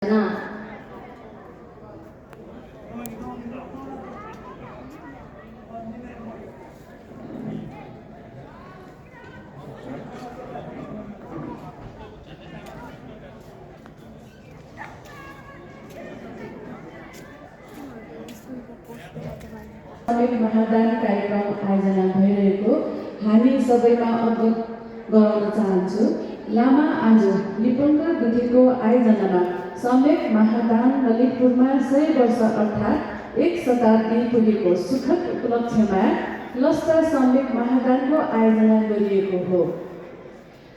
महादान कार्यक्रम आयोजना भइरहेको हामी सबैमा अवगत गराउन चाहन्छु। लामा आज निपुणका गुठीको आयोजनामा सम्यक महादान ललितपुरमा 100 वर्ष अर्थात् 1 शताब्दी पुगेको सुखद उपलक्ष्यमा लस्ता सम्यक महादानको आयोजना गरिएको हो।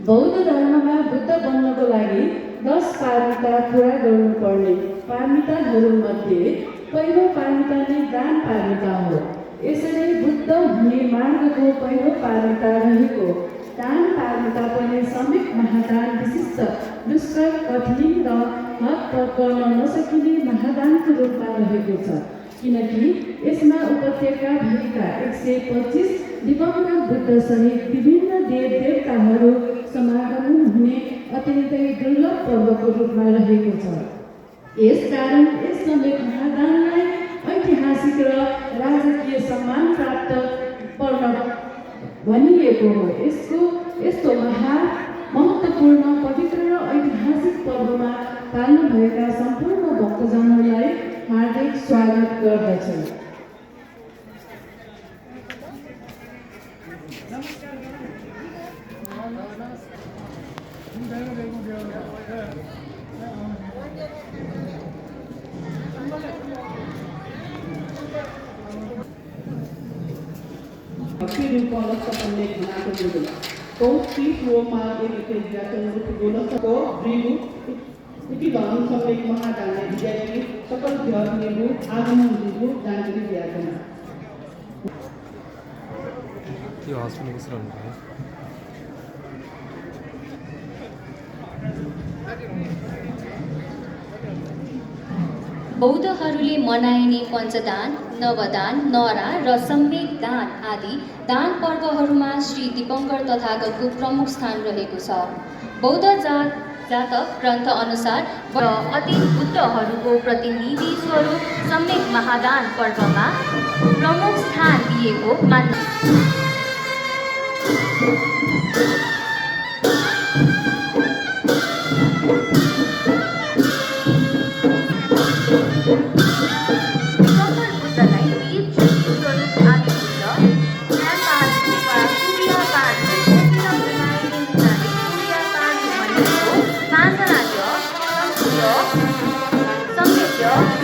बौद्ध धर्ममा बुद्ध बन्नको लागि 10 पारमिता पुरा गर्नुपर्ने पारमिताहरूमध्ये पहिलो पारमिता नै दान पारमिता हो। यसरी बुद्ध हुने मार्गको पहिलो पारमिता रहेको दान पारमिता पनि सम्यक महादान विशिष्ट दुष्कर कठिन र हात गर्न नसकिने महादानको रूपमा रहेको छ, किनकि यसमा उपत्यका भएका 125 दिवंगत बुद्ध सहित विभिन्न देव देवताहरू समागम हुने अत्यन्तै दुर्लभ पर्वको रूपमा रहेको छ। यसकारण यस सम्यक महादानलाई ऐतिहासिक र राजकीय सम्मान प्राप्त पर्न भनिएको हो। यस्तो महत्त्वपूर्ण पवित्र र ऐतिहासिक पर्वमा पाल्नुभएका सम्पूर्ण भक्तजनहरूलाई हार्दिक स्वागत गर्दछु। Pirupolas sa panlek na ito dito. Kung piso mag-ikigya sa nagtigulas ako, bribu, ikilang sa may mga dana, dijari sa pagdiyak niyo, agam niyo, dan dijari na. यो हस्पिटल किस रहनु भयो बौद्धहरूले मनाइने पञ्चदान, नवदान, नरा र सम्यक दान आदि दान पर्वहरूमा श्री दीपङ्कर तथागतको प्रमुख स्थान रहेको छ। बौद्ध जातक ग्रन्थ अनुसार अतीत बुद्धहरूको प्रतिनिधि स्वरूप सम्यक महादान पर्वमा प्रमुख स्थान दिएको मानिन्छ। सम्यक